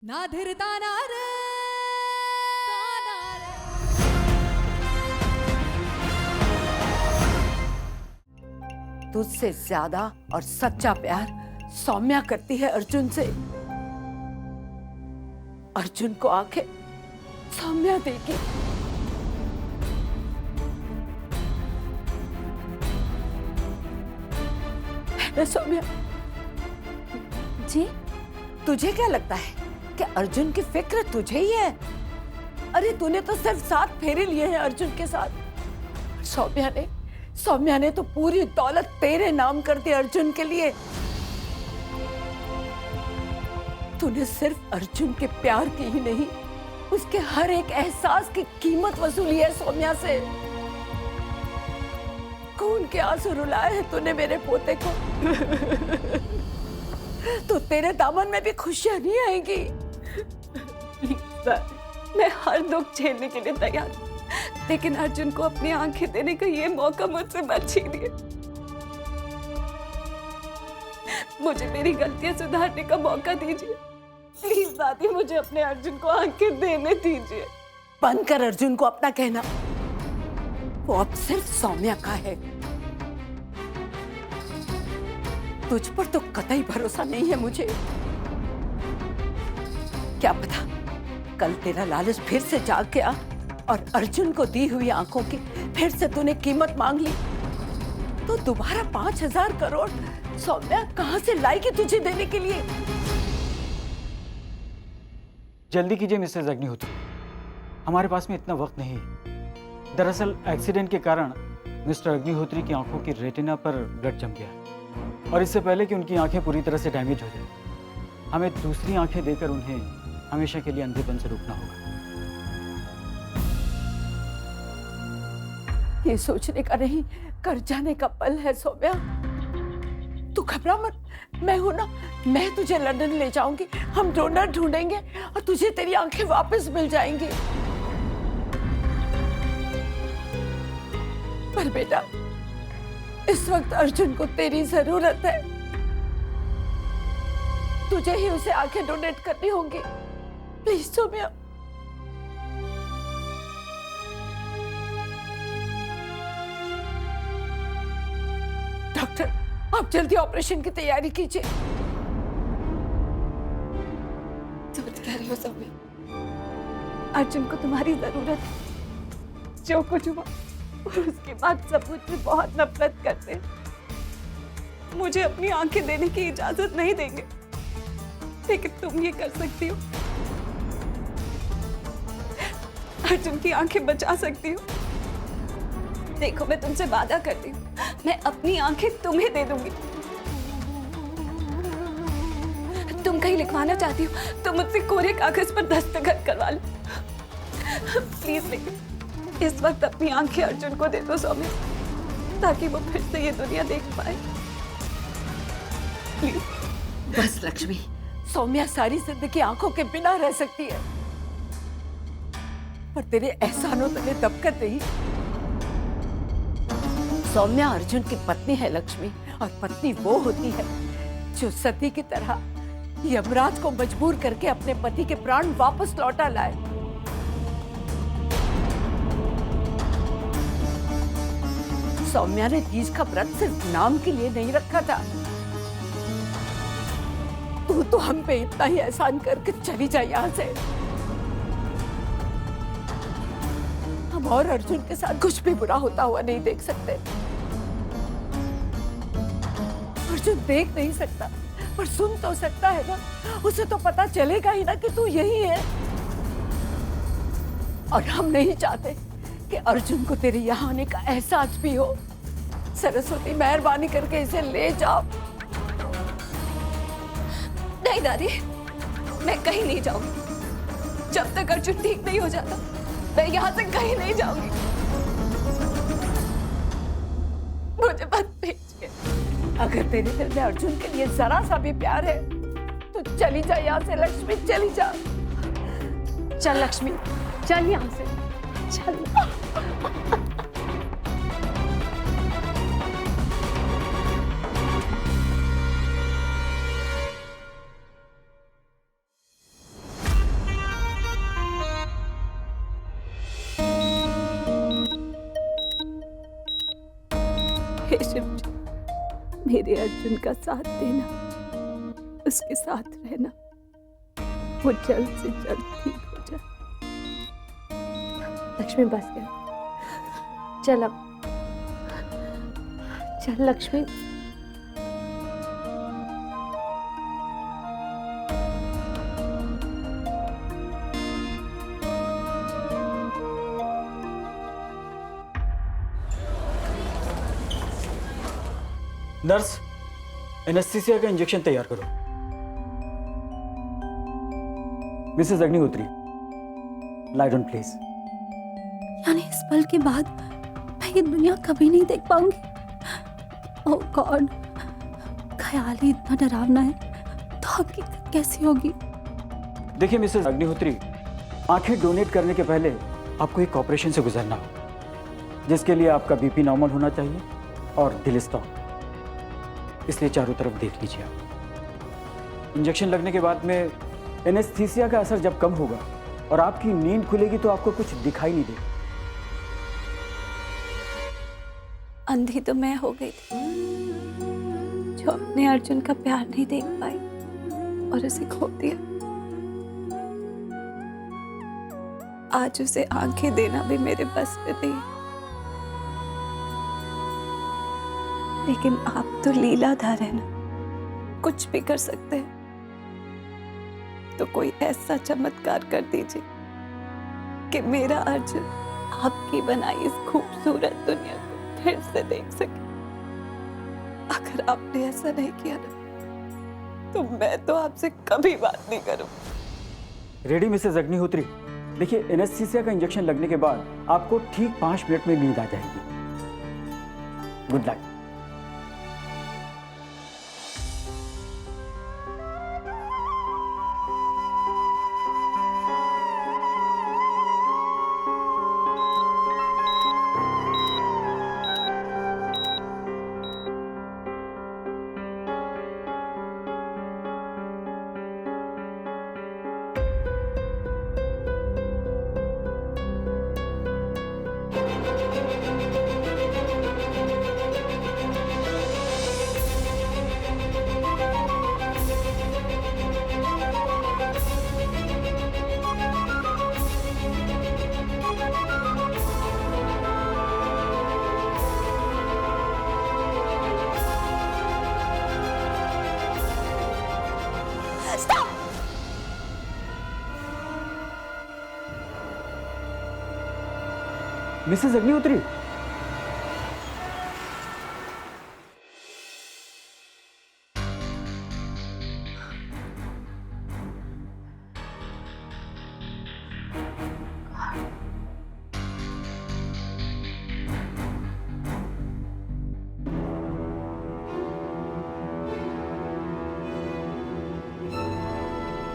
ना धीरता ना रे तुझसे ज्यादा और सच्चा प्यार सौम्या करती है अर्जुन से। अर्जुन को आंखें सौम्या देगी। है ना सौम्या? जी? तुझे क्या लगता है कि अर्जुन की फिक्र तुझे ही है? अरे तूने तो सिर्फ 7 फेरे लिए हैं अर्जुन के साथ। सौम्या ने तो पूरी दौलत तेरे नाम कर दी अर्जुन के लिए। तूने सिर्फ अर्जुन के प्यार की ही नहीं, उसके हर एक एहसास की कीमत वसूली है सौम्या से। खून के आंसू रुलाए हैं तूने मेरे पोते को। तो तेरे दामन में भी खुशियां नहीं आएंगी। मैं हर दुख झेलने के लिए तैयार, लेकिन अर्जुन को अपनी आंखें देने का ये मौका मुझसे मत छीनिए। मुझे मेरी गलतियां सुधारने का मौका दीजिए। प्लीज दादी, मुझे अपने अर्जुन को आंखें देने दीजिए। बंद कर अर्जुन को अपना कहना। वो अब सिर्फ सौम्या का है। तुझ पर तो कतई भरोसा नहीं है मुझे। क्या पता कल तेरा लालच फिर से जाग गया और अर्जुन को दी हुई आंखों की फिर से तूने कीमत मांग ली, तो दोबारा 5,000 करोड़ सौम्या कहां से लाएगी तुझे देने के लिए? जल्दी कीजिए मिस्टर अग्निहोत्री, हमारे पास में इतना वक्त नहीं है। दरअसल एक्सीडेंट के कारण मिस्टर अग्निहोत्री की आंखों की रेटिना पर ब्लड जम गया और इससे पहले कि उनकी आंखें पूरी तरह से डैमेज हो जाए, हमें दूसरी आंखें देकर उन्हें हमेशा के लिए अंधेपन से रोकना होगा। ये सोचने का नहीं, कर जाने का पल है सौम्या। तू घबरा मत, मैं हूं ना। मैं तुझे लंदन ले जाऊंगी, हम डोनर ढूंढेंगे और तुझे तेरी आंखें वापस मिल जाएंगी। पर बेटा, इस वक्त अर्जुन को तेरी जरूरत है। तुझे ही उसे आंखें डोनेट करनी होंगी। प्लीज सौम्या। डॉक्टर, आप जल्दी ऑपरेशन की तैयारी कीजिए। समझ कह रही हो सौम्या, अर्जुन को तुम्हारी जरूरत है। जो कुछ हुआ और उसके बाद सब मुझसे बहुत नफरत करते हैं। मुझे अपनी आंखें देने की इजाजत नहीं देंगे, लेकिन तुम ये कर सकती हो। अर्जुन की आंखें बचा सकती हो। देखो, मैं तुमसे वादा करती हूँ, मैं अपनी आंखें तुम्हें दे दूंगी। तुम कहीं लिखवाना चाहती हो तो मुझसे कोरे कागज पर दस्तखत करवा लो। प्लीज, लेकिन इस वक्त अपनी आंखें अर्जुन को दे दो सौम्या, ताकि वो फिर से ये दुनिया देख पाए। प्लीज। बस लक्ष्मी, सौम्या सारी जिंदगी आंखों के बिना रह सकती है, पर तेरे एहसानों तले दबकर नहीं। सौम्या अर्जुन की पत्नी है लक्ष्मी, और पत्नी वो होती है जो सती की तरह यमराज को मजबूर करके अपने पति के प्राण वापस लौटा लाए। सौम्या ने तीज का व्रत सिर्फ नाम के लिए नहीं रखा था। तू तो हम पे इतना ही एहसान करके चली जाए यहाँ से। हम और अर्जुन के साथ कुछ भी बुरा होता हुआ नहीं देख सकते। अर्जुन देख नहीं सकता, पर सुन तो सकता है ना। उसे तो पता चलेगा ही ना कि तू यही है। और हम नहीं चाहते कि अर्जुन को तेरे यहाँ आने का एहसास भी हो। सरस्वती, मेहरबानी करके इसे ले जाओ। नहीं दादी, मैं कहीं नहीं जाऊंगी। जब तक अर्जुन ठीक नहीं हो जाता, मैं यहाँ से कहीं नहीं जाऊंगी। मुझे मत भेजिए। अगर तेरे दिल में अर्जुन के लिए जरा सा भी प्यार है तो चली जा यहाँ से लक्ष्मी, चली जा। चल लक्ष्मी, चल यहाँ से, चल। हे शिव जी, मेरे अर्जुन का साथ देना, उसके साथ रहना, वो जल्द से जल्द ठीक हो जाए। लक्ष्मी बस गया, चल अब चल लक्ष्मी। नर्स, एनेस्थीसिया का इंजेक्शन तैयार करो। Mrs Agnihotri, lie down please. यानी इस पल के बाद मैं ये दुनिया कभी नहीं देख पाऊंगी। ओह गॉड, ख्याल ही इतना डरावना है तो हकीकत कैसी होगी? देखिए मिसेस अग्निहोत्री, आंखें डोनेट करने के पहले आपको एक ऑपरेशन से गुजरना होगा, जिसके लिए आपका बीपी नॉर्मल होना चाहिए और दिल स्टॉप। इसलिए चारों तरफ देख लीजिए आप। इंजेक्शन लगने के बाद में एनेस्थीसिया का असर जब कम होगा और आपकी नींद खुलेगी तो आपको कुछ दिखाई नहीं देगा। अंधी तो मैं हो गई थी जो अपने अर्जुन का प्यार नहीं देख पाई और उसे खो दिया। आज उसे आंखें देना भी मेरे बस में नहीं। लेकिन आप तो लीलाधार है ना, कुछ भी कर सकते हैं। तो कोई ऐसा चमत्कार कर दीजिए कि मेरा अर्जुन आपकी बनाई इस खूबसूरत दुनिया को फिर से देख सके। अगर आपने ऐसा नहीं किया ना, तो मैं तो आपसे कभी बात नहीं करूं। Ready Mrs Agnihotri. देखिए, एनेस्थीसिया का इंजेक्शन लगने के बाद आपको ठीक 5 मिनट में नींद आ जाएगी। Good luck. मिसेस अग्निहोत्री,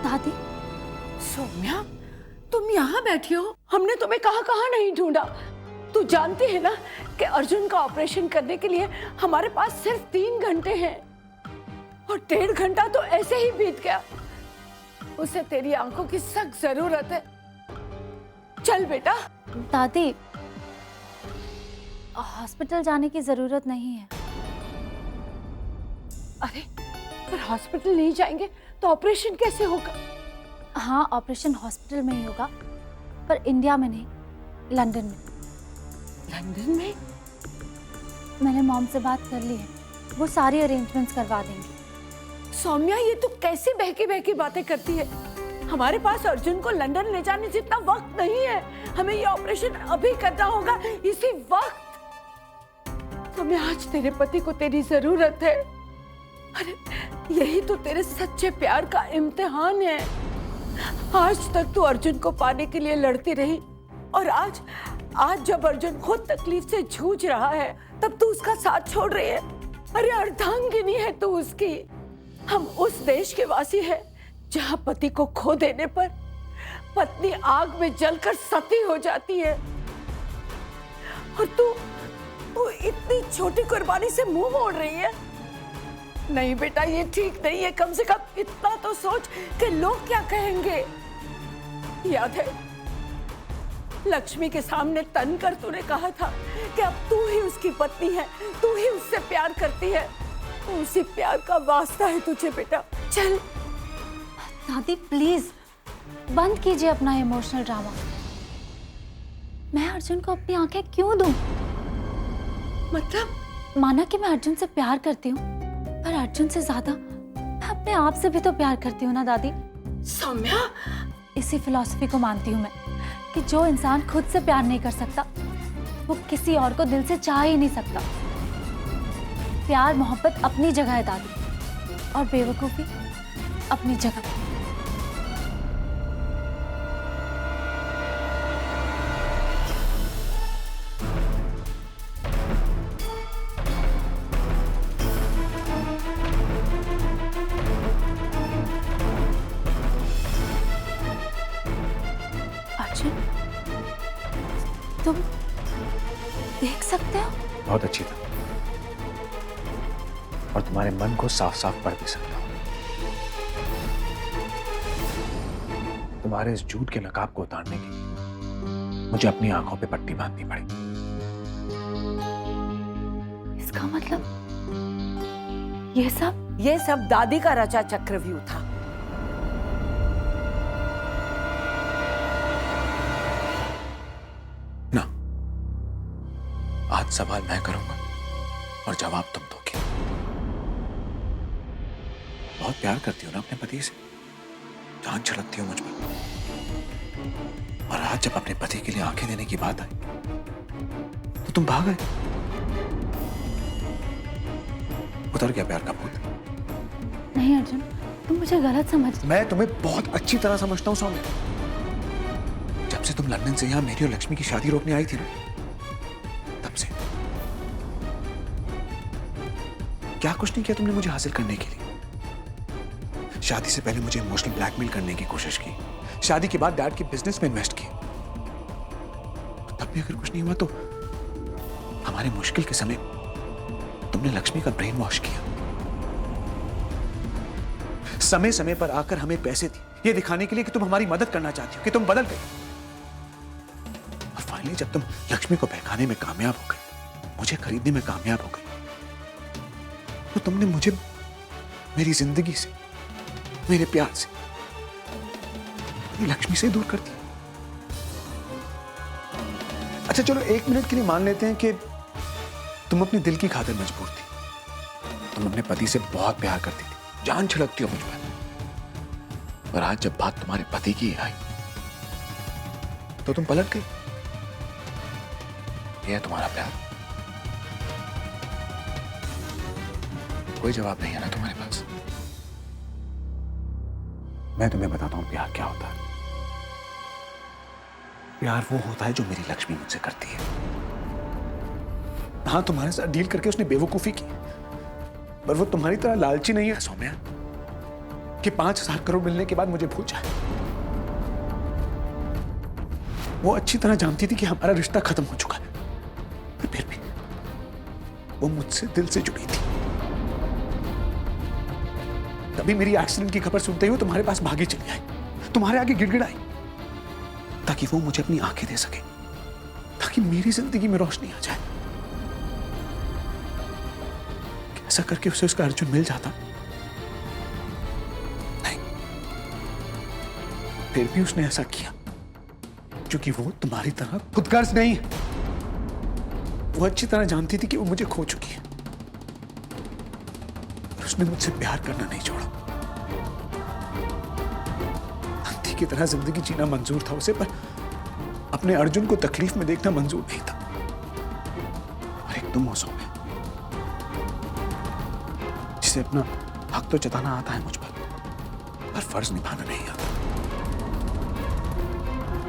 दादी, सौम्या, तुम यहाँ बैठी हो? हमने तुम्हें कहाँ कहाँ नहीं ढूंढा। तू जानती है ना कि अर्जुन का ऑपरेशन करने के लिए हमारे पास सिर्फ 3 घंटे हैं और 1.5 घंटा तो ऐसे ही बीत गया। उसे तेरी आंखों की सख्त जरूरत है। चल बेटा। दादी, हॉस्पिटल जाने की जरूरत नहीं है। अरे, पर हॉस्पिटल नहीं जाएंगे तो ऑपरेशन कैसे होगा? हाँ, ऑपरेशन हॉस्पिटल में ही होगा, पर इंडिया में नहीं, लंदन में। लंदन में? मैंने मॉम से बात कर ली है, वो सारी अरेंजमेंट्स करवा देंगी। सौम्या, ये तू कैसी बहकी बहकी बातें करती है? हमारे पास अर्जुन को लंदन ले जाने जितना वक्त नहीं है। हमें ये ऑपरेशन अभी करना होगा, इसी वक्त। सौम्या, आज तेरे पति को तेरी जरूरत है। अरे, यही तो तेरे सच्चे प्यार का इम्तिहान है। आज तक तू अर्जुन को पाने के लिए लड़ती रही और आज जब अर्जुन खुद तकलीफ से जूझ रहा है तब तू उसका साथ छोड़ रही है। अरे, अर्धांगिनी है तू उसकी। हम उस देश के वासी हैं जहां पति को खो देने पर पत्नी आग में जलकर सती हो जाती है और तू इतनी छोटी कुर्बानी से मुंह मोड़ रही है। नहीं बेटा, ये ठीक नहीं है। कम से कम इतना तो सोच कि लोग क्या कहेंगे। याद है लक्ष्मी के सामने तन कर तूने कहा था कि अब तू ही उसकी पत्नी है, तू ही उससे प्यार करती है। उसी प्यार का वास्ता है तुझे बेटा। चल। दादी प्लीज बंद कीजिए अपना इमोशनल ड्रामा। मैं अर्जुन को अपनी आंखें क्यों दूं? मतलब? माना कि मैं अर्जुन से प्यार करती हूँ, पर अर्जुन से ज्यादा मैं अपने आप से भी तो प्यार करती हूँ ना दादी। सौम्या, इसी फिलॉसफी को मानती हूँ मैं कि जो इंसान खुद से प्यार नहीं कर सकता वो किसी और को दिल से चाह ही नहीं सकता। प्यार मोहब्बत अपनी जगह है दादी, और बेवकूफी अपनी जगह। अर्जुन, तुम देख सकते हो? बहुत अच्छी तरह, और तुम्हारे मन को साफ साफ पढ़ भी सकता हूं। तुम्हारे इस झूठ के नकाब को उतारने के लिए मुझे अपनी आंखों पे पट्टी बांधनी पड़ेगी। इसका मतलब ये सब दादी का रचा चक्रव्यूह था। ना, आज सवाल मैं करूंगा और जवाब तुम दोगे। बहुत प्यार करती हो ना अपने पति से, जान छलकती हो मुझ पर, और आज जब अपने पति के लिए आंखें देने की बात आई तो तुम भाग गए। उतर गया प्यार का भूत। नहीं अर्जुन, तुम मुझे गलत समझ। मैं तुम्हें बहुत अच्छी तरह समझता हूं सौम्या। जब से तुम लंदन से यहां मेरी और लक्ष्मी की शादी रोकने आई थी ना, तब से क्या कुछ नहीं किया तुमने मुझे हासिल करने के लिए। शादी से पहले मुझे इमोशनल ब्लैकमेल करने की कोशिश की, शादी के बाद डैड के बिजनेस में इन्वेस्ट किया। तब भी अगर कुछ नहीं हुआ तो हमारे मुश्किल के समय तुमने लक्ष्मी का ब्रेन वॉश किया। समय समय पर आकर हमें पैसे दिए, ये दिखाने के लिए कि तुम हमारी मदद करना चाहती हो, कि तुम बदल गई। और फाइनली जब तुम लक्ष्मी को बहकाने में कामयाब हो गई, मुझे खरीदने में कामयाब हो गई, तो तुमने मुझे मेरी जिंदगी से, मेरे प्यार से, मेरी लक्ष्मी से दूर कर दिया। अच्छा चलो एक मिनट के लिए मान लेते हैं कि तुम अपने दिल की खातिर मजबूर थी। तुम अपने पति से बहुत प्यार करती थी, जान छिड़कती हो मुझ पर। और आज जब बात तुम्हारे पति की आई तो तुम पलट गई। यह है तुम्हारा प्यार? कोई जवाब नहीं है ना तुम्हारे पास? मैं तुम्हें बताता हूं प्यार क्या होता है। प्यार वो होता है जो मेरी लक्ष्मी मुझसे करती है। हाँ, तुम्हारे साथ डील करके उसने बेवकूफी की, पर वो तुम्हारी तरह लालची नहीं है सौम्या कि 5,000 करोड़ मिलने के बाद मुझे भूल जाए। वो अच्छी तरह जानती थी कि हमारा रिश्ता खत्म हो चुका है, पर फिर भी वो मुझसे दिल से जुड़ी थी। तभी मेरी एक्सीडेंट की खबर सुनते ही वो तुम्हारे पास भागी चली आई, तुम्हारे आगे गिड़गिड़ाई, ताकि वो मुझे अपनी आंखें दे सके, ताकि मेरी जिंदगी में रोशनी आ जाए। ऐसा करके उसे उसका अर्जुन मिल जाता? नहीं, फिर भी उसने ऐसा किया क्योंकि वो तुम्हारी तरह खुदगर्ज नहीं है। वो अच्छी तरह जानती थी कि वो मुझे खो चुकी है, और उसने मुझसे प्यार करना नहीं छोड़ा। अंधी की तरह जिंदगी जीना मंजूर था उसे, पर अपने अर्जुन को तकलीफ में देखना मंजूर नहीं था। और एक तुम हो सौम्या, जिसे अपना हक तो जताना आता है मुझ पर फर्ज निभाना नहीं आता।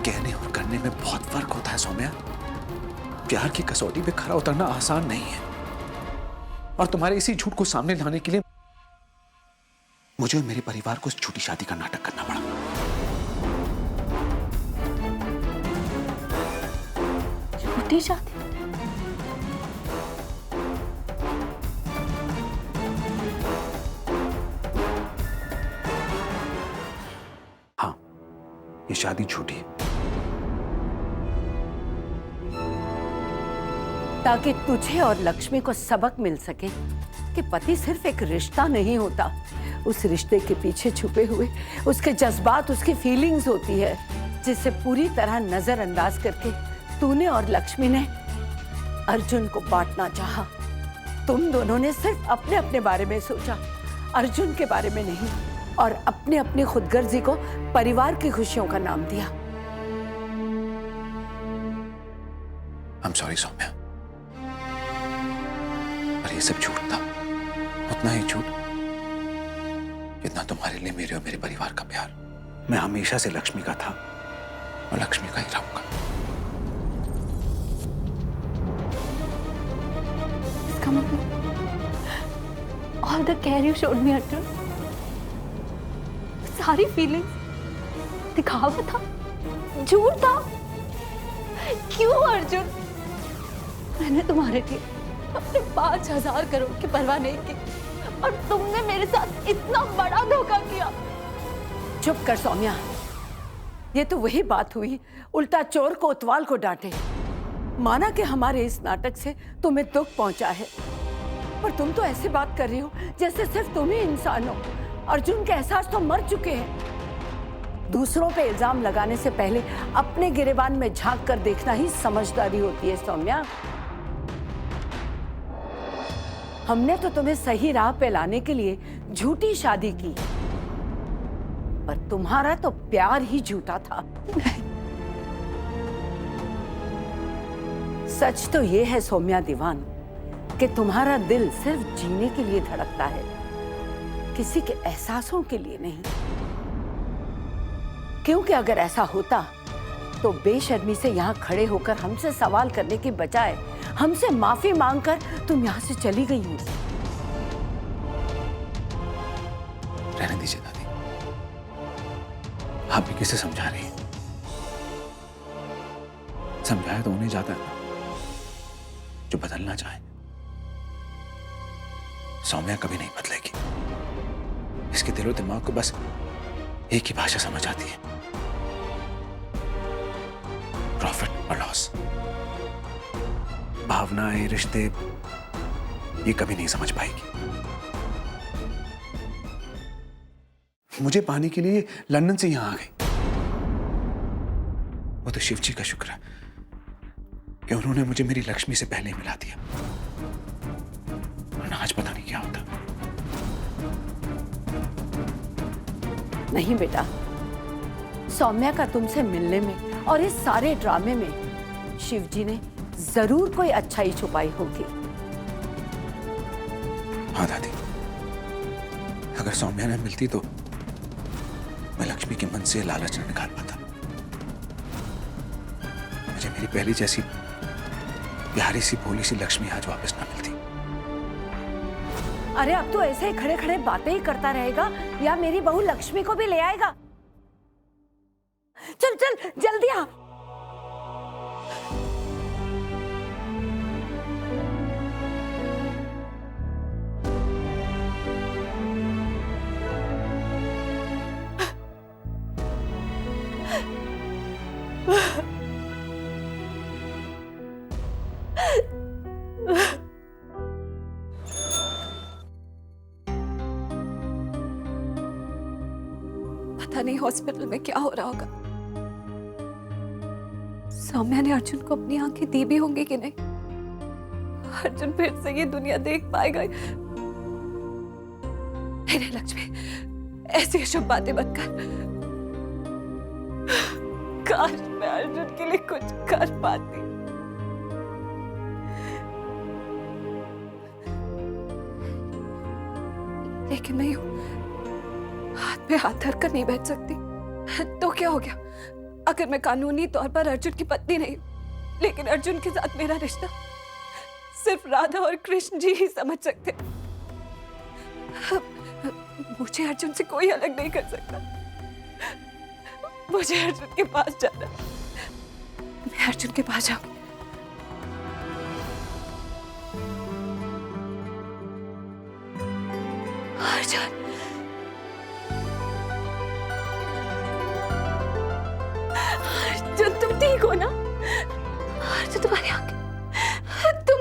कहने और करने में बहुत फर्क होता है सौम्या। प्यार की कसौटी पे खरा उतरना आसान नहीं है, और तुम्हारे इसी झूठ को सामने लाने के लिए मुझे और मेरे परिवार को इस झूठी शादी का नाटक करना पड़ा। झूठी शादी? हाँ, ये शादी झूठी है, ताकि तुझे और लक्ष्मी को सबक मिल सके कि पति सिर्फ एक रिश्ता नहीं होता, उस रिश्ते के पीछे छुपे हुए उसके जज्बात, उसकी फीलिंग्स होती है, जिसे पूरी तरह नजरअंदाज करके तूने और लक्ष्मी ने अर्जुन को बांटना चाहा। तुम दोनों ने सिर्फ अपने अपने बारे में सोचा, अर्जुन के बारे में नहीं, और अपने अपनी खुदगर्जी को परिवार की खुशियों का नाम दिया। I'm sorry सौम्या, पर ये सब झूठ था, उतना ही झूठ जितना तुम्हारे लिए मेरे और मेरे परिवार का प्यार। मैं हमेशा से लक्ष्मी का था और लक्ष्मी का ही रहूंगा। इसका मतलब all the care you showed me, Arjun, सारी फीलिंग्स दिखावा था, झूठ था। क्यों अर्जुन? मैंने तुम्हारे लिए अपने 5,000 करोड़ की परवाह नहीं की और तुमने मेरे साथ इतना बड़ा धोखा किया। चुप कर सौम्या, ये तो वही बात हुई, उल्टा चोर को उतवाल को डांटे। माना कि हमारे इस नाटक से तुम्हें दुख पहुंचा है, पर तुम तो ऐसी बात कर रही हो जैसे सिर्फ तुम ही इंसान हो। अर्जुन के एहसास तो मर चुके हैं। दूसरों पे इल्जाम लगाने से पहले अपने गिरेबान में झांक कर देखना ही समझदारी होती है सौम्या। हमने तो तुम्हें सही राह पे लाने के लिए झूठी शादी की, पर तुम्हारा तो प्यार ही झूठा था। सच तो ये है सौम्या दीवान कि तुम्हारा दिल सिर्फ जीने के लिए धड़कता है, किसी के एहसासों के लिए नहीं। क्योंकि अगर ऐसा होता तो बेशर्मी से यहाँ खड़े होकर हमसे सवाल करने की बजाय हमसे माफी मांगकर तुम यहाँ से चली गई हो। रहने दीजिए दादी, आप भी किसे समझा रही हैं? समझाया तो उन्हें जाता है ना जो बदलना चाहे। सौम्या कभी नहीं बदलेगी, इसके दिलो दिमाग को बस एक ही भाषा समझ आती है, प्रॉफिट और लॉस। भावनाएं, रिश्ते ये कभी नहीं समझ पाएगी। मुझे पाने के लिए लंदन से यहां आ गई। वो तो शिव जी का शुक्र है कि उन्होंने मुझे मेरी लक्ष्मी से पहले मिला दिया, वरना आज पता नहीं क्या होता। नहीं बेटा, सौम्या का तुमसे मिलने में और इस सारे ड्रामे में शिव जी ने जरूर कोई अच्छाई छुपाई होगी। हाँ दादी, अगर सौम्या ने मिलती तो मैं लक्ष्मी के मन से लालच न निकाल पाता। मुझे मेरी पहली जैसी प्यारी सी भोली सी लक्ष्मी आज वापस ना मिलती। अरे अब तो ऐसे ही खड़े खड़े बातें ही करता रहेगा या मेरी बहू लक्ष्मी को भी ले आएगा? चल चल जल्दी आ। पता नहीं हॉस्पिटल में क्या हो रहा होगा। सौम्या ने अर्जुन को अपनी आंखें दी भी होंगी कि नहीं? अर्जुन फिर से ये दुनिया देख पाएगा? नहीं लक्ष्मी, ऐसी अशुभ बातें मत कर। काश मैं अर्जुन के लिए कुछ कर पाती। लेकिन नहीं हूं, हाथ पे हाथ धरकर नहीं बैठ सकती। तो क्या हो गया अगर मैं कानूनी तौर पर अर्जुन की पत्नी नहीं हूं, लेकिन अर्जुन के साथ मेरा रिश्ता सिर्फ राधा और कृष्ण जी ही समझ सकते। मुझे अर्जुन से कोई अलग नहीं कर सकता। मुझे अर्जुन के पास जाना, मैं अर्जुन के पास जाऊंगी। अर्जुन, अर्जुन तुम ठीक हो ना? अर्जुन तुम्हारी आंखें, तुम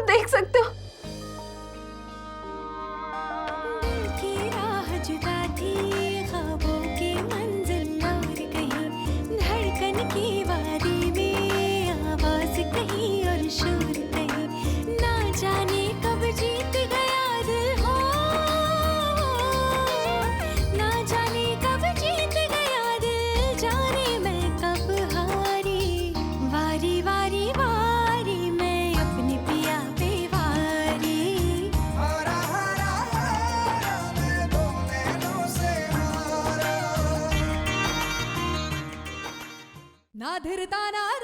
धिरताना